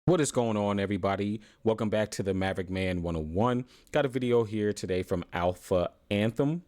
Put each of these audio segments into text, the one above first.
What is going on, everybody? Welcome back to the Maverick Man 101. Got a video here today from Alpha Anthem.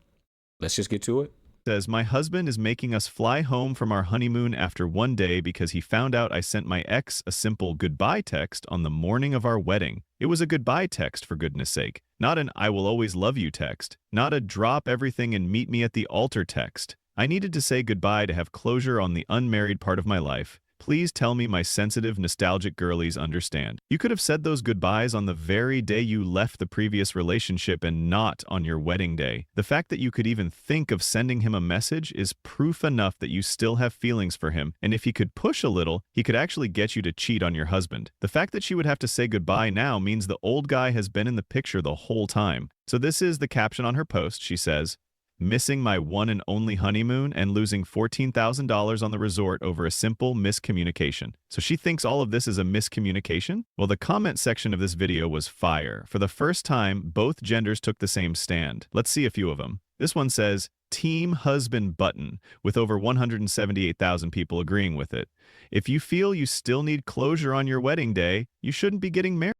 Let's just get to it. Says, my husband is making us fly home from our honeymoon after one day because he found out I sent my ex a simple goodbye text on the morning of our wedding. It was a goodbye text, for goodness sake. Not an I will always love you text. Not a drop everything and meet me at the altar text. I needed to say goodbye to have closure on the unmarried part of my life. Please tell me my sensitive, nostalgic girlies understand. You could have said those goodbyes on the very day you left the previous relationship and not on your wedding day. The fact that you could even think of sending him a message is proof enough that you still have feelings for him, and if he could push a little, he could actually get you to cheat on your husband. The fact that she would have to say goodbye now means the old guy has been in the picture the whole time. So this is the caption on her post. She says, missing my one and only honeymoon and losing $14,000 on the resort over a simple miscommunication. So she thinks all of this is a miscommunication? Well, the comment section of this video was fire. For the first time, both genders took the same stand. Let's see a few of them. This one says, Team Husband Button, with over 178,000 people agreeing with it. If you feel you still need closure on your wedding day, you shouldn't be getting married.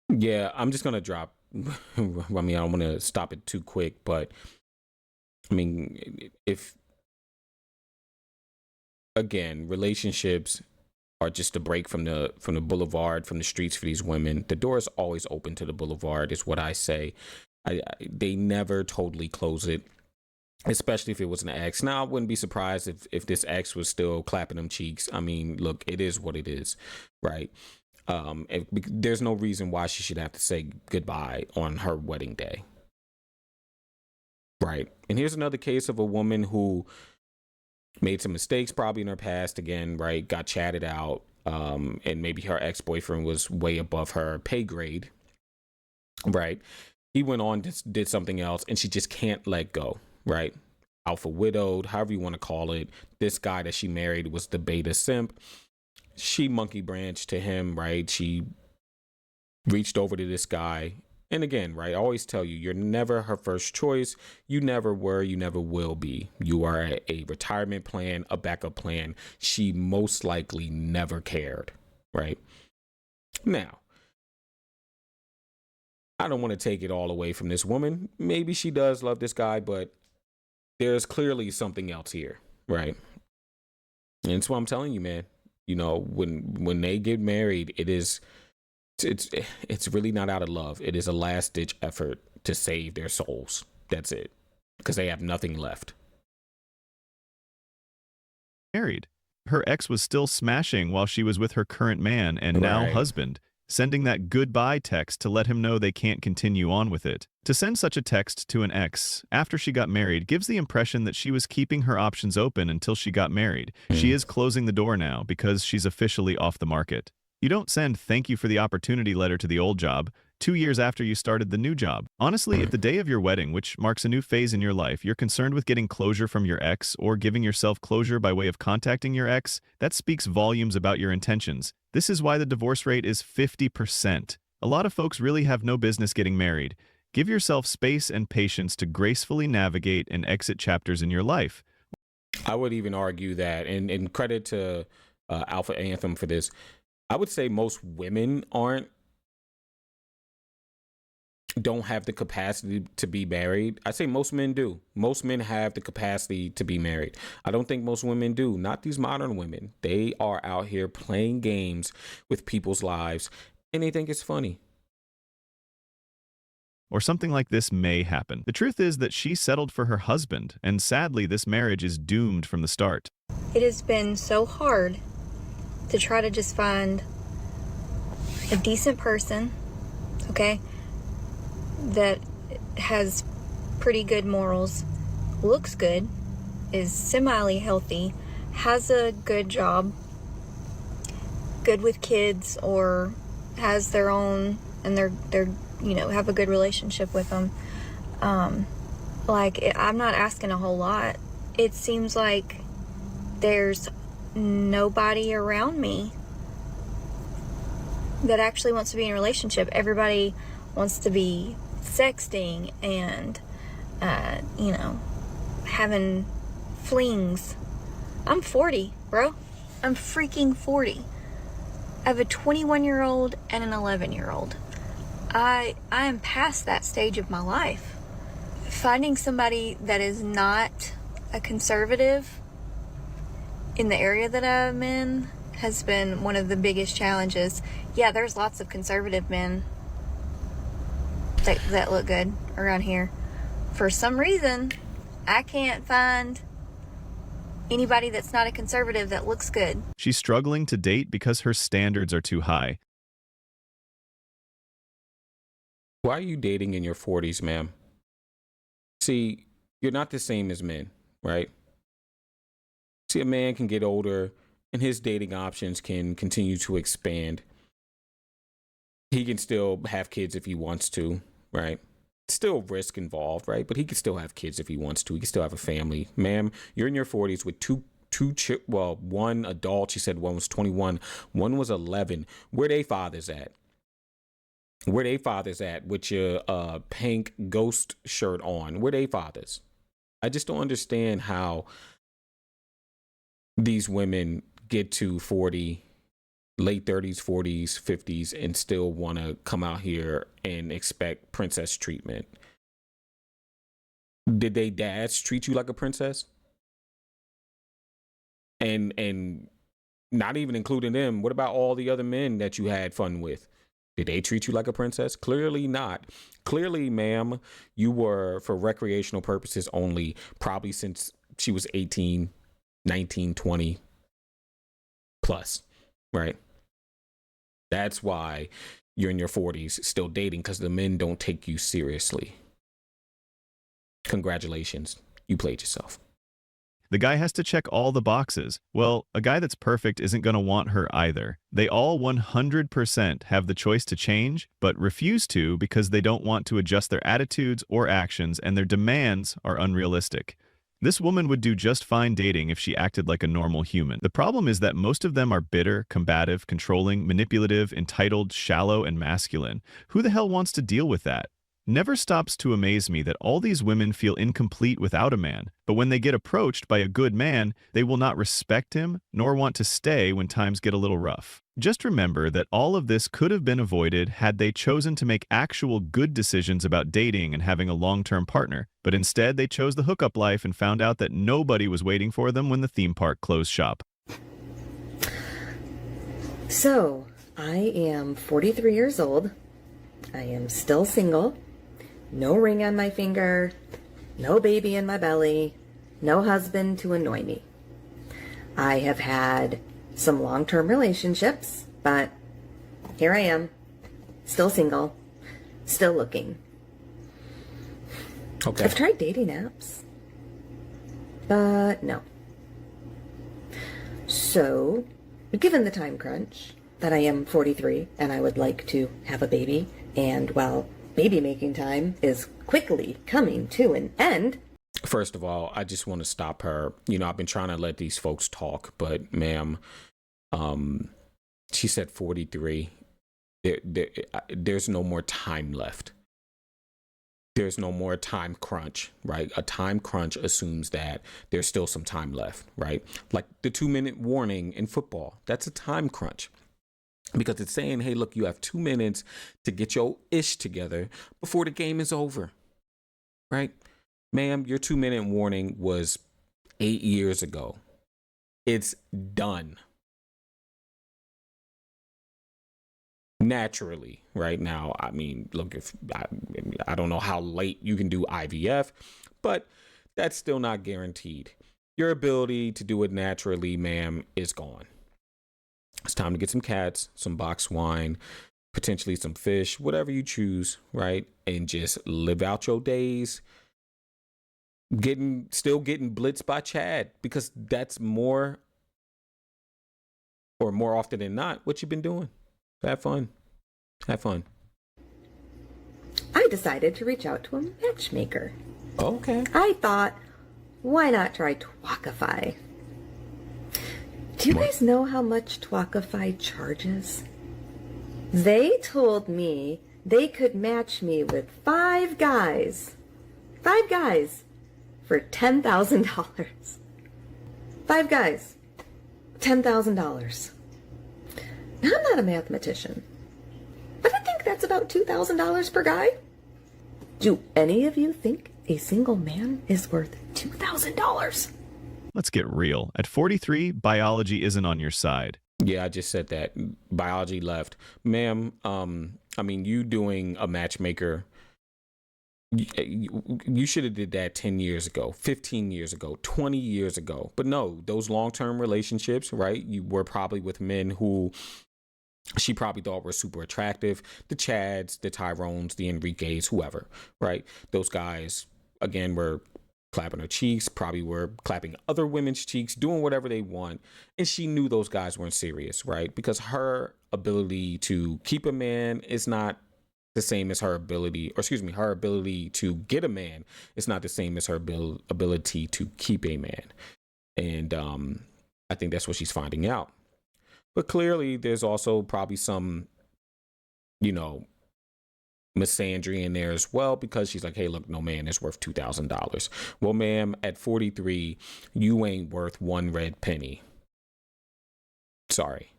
Yeah, I'm just going to drop. I mean, I don't want to stop it too quick, but I mean, if, again, relationships are just a break from the boulevard, from the streets for these women, the door is always open to the boulevard, is what I say. They never totally close it, especially if it was an ex. Now, I wouldn't be surprised if this ex was still clapping them cheeks. I mean, look, it is what it is, right? There's no reason why she should have to say goodbye on her wedding day. Right. And here's another case of a woman who made some mistakes probably in her past, again, right? Got chatted out. And maybe her ex-boyfriend was way above her pay grade. Right. He went on, did something else, and she just can't let go. Right. Alpha widowed, however you want to call it. This guy that she married was the beta simp. She monkey branched to him. Right. She reached over to this guy. And again, right, I always tell you, you're never her first choice. You never were, you never will be. You are a retirement plan, a backup plan. She most likely never cared, right? Now, I don't want to take it all away from this woman. Maybe she does love this guy, but there's clearly something else here, right? And it's what I'm telling you, man. You know, when they get married, it's really not out of love. It is a last ditch effort to save their souls. That's it. Because they have nothing left. Married. Her ex was still smashing while she was with her current man and now husband, sending that goodbye text to let him know they can't continue on with it. To send such a text to an ex after she got married gives the impression that she was keeping her options open until she got married. She is closing the door now because she's officially off the market. You don't send thank you for the opportunity letter to the old job 2 years after you started the new job. Honestly, if the day of your wedding, which marks a new phase in your life, you're concerned with getting closure from your ex or giving yourself closure by way of contacting your ex, that speaks volumes about your intentions. This is why the divorce rate is 50%. A lot of folks really have no business getting married. Give yourself space and patience to gracefully navigate and exit chapters in your life. I would even argue that, and credit to Alpha Anthem for this, I would say most women don't have the capacity to be married. I say most men do. Most men have the capacity to be married. I don't think most women do. Not these modern women. They are out here playing games with people's lives, and they think it's funny. Or something like this may happen. The truth is that she settled for her husband, and sadly, this marriage is doomed from the start. It has been so hard to try to just find a decent person, okay, that has pretty good morals, looks good, is semi healthy, has a good job, good with kids, or has their own, and they're have a good relationship with them. I'm not asking a whole lot. It seems like there's nobody around me that actually wants to be in a relationship. Everybody wants to be sexting and having flings. I'm 40, bro. I'm freaking 40. I have a 21-year-old and an 11-year-old. I am past that stage of my life. Finding somebody that is not a conservative in the area that I'm in has been one of the biggest challenges. Yeah, there's lots of conservative men that look good around here. For some reason, I can't find anybody that's not a conservative that looks good. She's struggling to date because her standards are too high. Why are you dating in your 40s, ma'am? See, you're not the same as men, right? See, a man can get older and his dating options can continue to expand. He can still have kids if he wants to, right? Still risk involved, right? But he can still have kids if he wants to. He can still have a family. Ma'am, you're in your 40s with one adult. She said one was 21, one was 11. Where they fathers at? Where they fathers at with your pink ghost shirt on? Where they fathers? I just don't understand how these women get to 40, late 30s, 40s, 50s, and still want to come out here and expect princess treatment. Did they dads treat you like a princess? And not even including them, what about all the other men that you had fun with? Did they treat you like a princess? Clearly not. Clearly, ma'am, you were for recreational purposes only, probably since she was 18, 19, 20 plus, right? That's why you're in your 40s still dating, because the men don't take you seriously. Congratulations. You played yourself. The guy has to check all the boxes. Well, a guy that's perfect isn't going to want her either. They all 100% have the choice to change, but refuse to because they don't want to adjust their attitudes or actions, and their demands are unrealistic. This woman would do just fine dating if she acted like a normal human. The problem is that most of them are bitter, combative, controlling, manipulative, entitled, shallow, and masculine. Who the hell wants to deal with that? Never stops to amaze me that all these women feel incomplete without a man, but when they get approached by a good man, they will not respect him nor want to stay when times get a little rough. Just remember that all of this could have been avoided had they chosen to make actual good decisions about dating and having a long-term partner, but instead they chose the hookup life and found out that nobody was waiting for them when the theme park closed shop. So, I am 43 years old. I am still single. No ring on my finger, no baby in my belly, no husband to annoy me. I have had some long-term relationships, but here I am, still single, still looking. Okay. I've tried dating apps, but no. So, given the time crunch that I am 43 and I would like to have a baby, and well, baby making time is quickly coming to an end. First of all, I just want to stop her. You know, I've been trying to let these folks talk, but ma'am, she said 43. There's no more time left. There's no more time crunch, right? A time crunch assumes that there's still some time left, right? Like the 2-minute warning in football, that's a time crunch. Because it's saying, hey, look, you have 2 minutes to get your ish together before the game is over, right? Ma'am, your 2-minute warning was 8 years ago. It's done. Naturally, right now, I mean, look, if I don't know how late you can do IVF, but that's still not guaranteed. Your ability to do it naturally, ma'am, is gone. It's time to get some cats, some box wine, potentially some fish, whatever you choose, right? And just live out your days still getting blitzed by Chad, because that's more often than not what you've been doing. Have fun. Have fun. I decided to reach out to a matchmaker. Okay. I thought, why not try Twalkify? Do you guys know how much Twalkify charges? They told me they could match me with 5 guys. 5 guys for $10,000. 5 guys, $10,000. Now, I'm not a mathematician, but I think that's about $2,000 per guy. Do any of you think a single man is worth $2,000? Let's get real. At 43, biology isn't on your side. Yeah, I just said that. Biology left. Ma'am, I mean, you doing a matchmaker, you should have did that 10 years ago, 15 years ago, 20 years ago. But no, those long-term relationships, right? You were probably with men who she probably thought were super attractive. The Chads, the Tyrones, the Enriques, whoever, right? Those guys, again, were clapping her cheeks, probably were clapping other women's cheeks, doing whatever they want. And she knew those guys weren't serious, right? Because her ability to keep a man is not the same as her ability, or excuse me, her ability to get a man is not the same as her ability to keep a man. And I think that's what she's finding out. But clearly there's also probably some, misandry in there as well, because she's like, hey, look, no man is worth $2,000. Well, ma'am, at 43, you ain't worth one red penny. Sorry.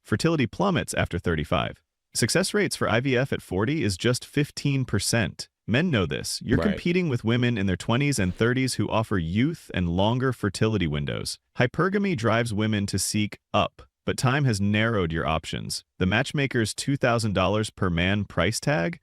Fertility plummets after 35. Success rates for IVF at 40 is just 15%. Men know this. You're Right. competing with women in their 20s and 30s who offer youth and longer fertility windows. Hypergamy drives women to seek up, but time has narrowed your options. The matchmaker's $2,000 per man price tag?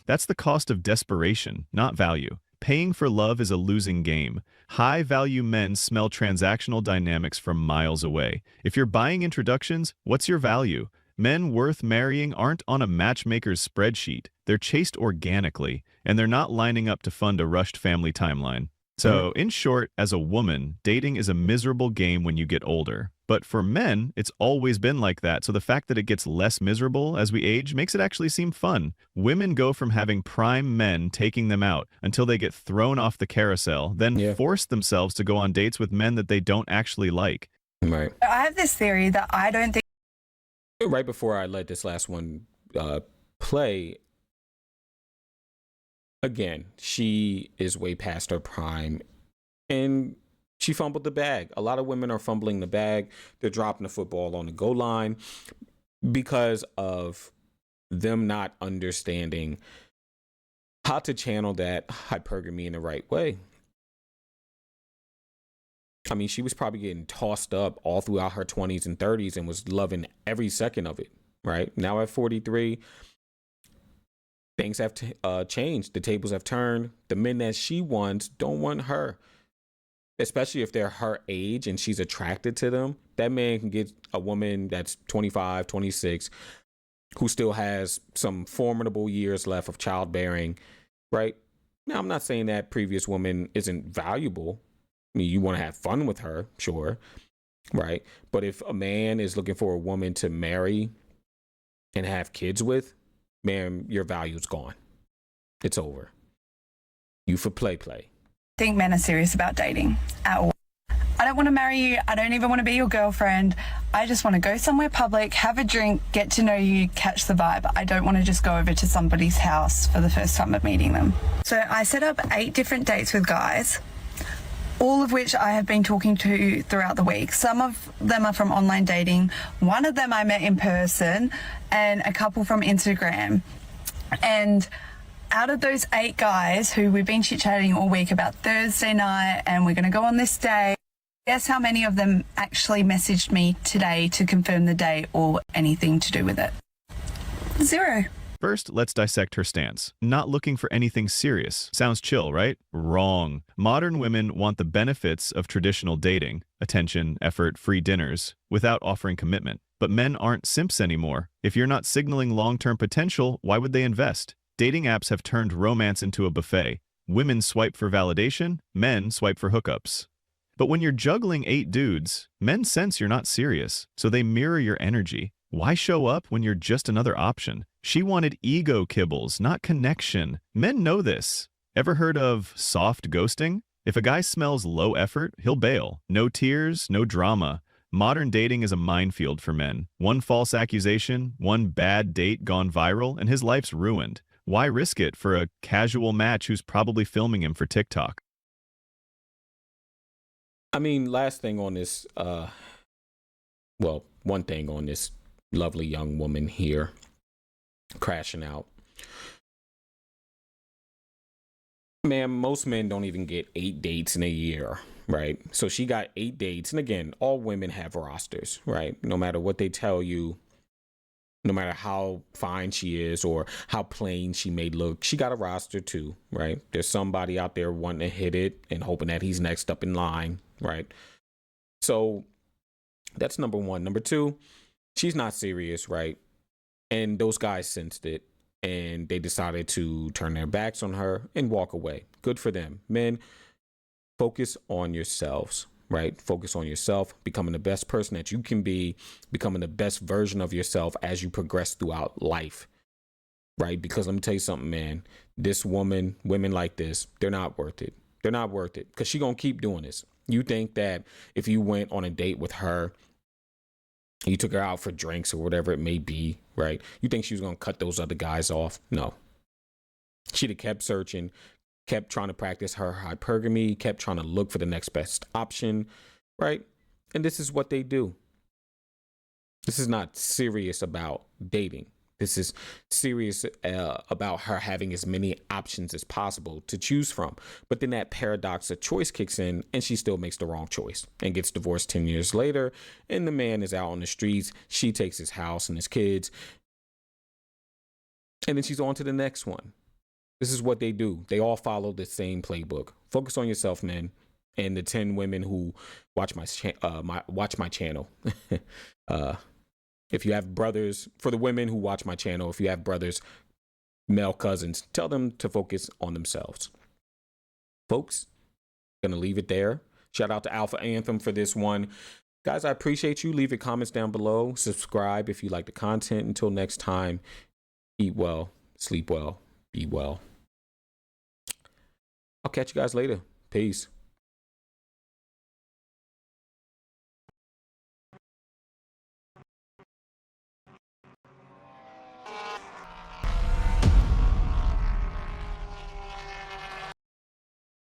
That's the cost of desperation, not value. Paying for love is a losing game. High-value men smell transactional dynamics from miles away. If you're buying introductions, what's your value? Men worth marrying aren't on a matchmaker's spreadsheet. They're chased organically, and they're not lining up to fund a rushed family timeline. So, in short, as a woman, dating is a miserable game when you get older. But for men, it's always been like that, so the fact that it gets less miserable as we age makes it actually seem fun. Women go from having prime men taking them out until they get thrown off the carousel, then force themselves to go on dates with men that they don't actually like. Right. I have this theory that I don't think Right before I let this last one play, again, she is way past her prime and she fumbled the bag. A lot of women are fumbling the bag. They're dropping the football on the goal line because of them not understanding how to channel that hypergamy in the right way. I mean, she was probably getting tossed up all throughout her 20s and 30s and was loving every second of it, right? Now at 43, things have changed. The tables have turned. The men that she wants don't want her, especially if they're her age and she's attracted to them. That man can get a woman that's 25, 26, who still has some formidable years left of childbearing, right? Now, I'm not saying that previous woman isn't valuable. I mean, you want to have fun with her, sure, right? But if a man is looking for a woman to marry and have kids with, man, your value's gone. It's over. You for play. think men are serious about dating at all. I don't want to marry you. I don't even want to be your girlfriend. I just want to go somewhere public, have a drink, get to know you, catch the vibe. I don't want to just go over to somebody's house for the first time of meeting them. So I set up 8 different dates with guys, all of which I have been talking to throughout the week. Some of them are from online dating. One of them I met in person, and a couple from Instagram. And out of those 8 guys who we've been chit-chatting all week about Thursday night and we're going to go on this day, guess how many of them actually messaged me today to confirm the date or anything to do with it? 0. First, let's dissect her stance. Not looking for anything serious. Sounds chill, right? Wrong. Modern women want the benefits of traditional dating, attention, effort, free dinners, without offering commitment. But men aren't simps anymore. If you're not signaling long-term potential, why would they invest? Dating apps have turned romance into a buffet. Women swipe for validation, men swipe for hookups. But when you're juggling 8 dudes, men sense you're not serious, so they mirror your energy. Why show up when you're just another option? She wanted ego kibbles, not connection. Men know this. Ever heard of soft ghosting? If a guy smells low effort, he'll bail. No tears, no drama. Modern dating is a minefield for men. One false accusation, one bad date gone viral, and his life's ruined. Why risk it for a casual match who's probably filming him for TikTok? I mean, last thing on this, well, one thing on this lovely young woman here crashing out. Man, most men don't even get 8 dates in a year, right? So she got 8 dates. And again, all women have rosters, right? No matter what they tell you, no matter how fine she is or how plain she may look, she got a roster too, right? There's somebody out there wanting to hit it and hoping that he's next up in line, right? So that's number one. Number two, she's not serious, right? And those guys sensed it and they decided to turn their backs on her and walk away. Good for them. Men, focus on yourselves, right? Focus on yourself, becoming the best person that you can be, becoming the best version of yourself as you progress throughout life, right? Because let me tell you something, man, this woman, women like this, they're not worth it. They're not worth it because she's going to keep doing this. You think that if you went on a date with her, you took her out for drinks or whatever it may be, right? You think she was going to cut those other guys off? No. She'd have kept searching, kept trying to practice her hypergamy, kept trying to look for the next best option, right? And this is what they do. This is not serious about dating. This is serious about her having as many options as possible to choose from. But then that paradox of choice kicks in and she still makes the wrong choice and gets divorced 10 years later. And the man is out on the streets. She takes his house and his kids. And then she's on to the next one. This is what they do. They all follow the same playbook. Focus on yourself, men. And the 10 women who watch my channel. If you have brothers, for the women who watch my channel, if you have brothers, male cousins, tell them to focus on themselves. Folks, gonna leave it there. Shout out to Alpha Anthem for this one. Guys, I appreciate you. Leave your comments down below. Subscribe if you like the content. Until next time, eat well, sleep well, be well. I'll catch you guys later. Peace.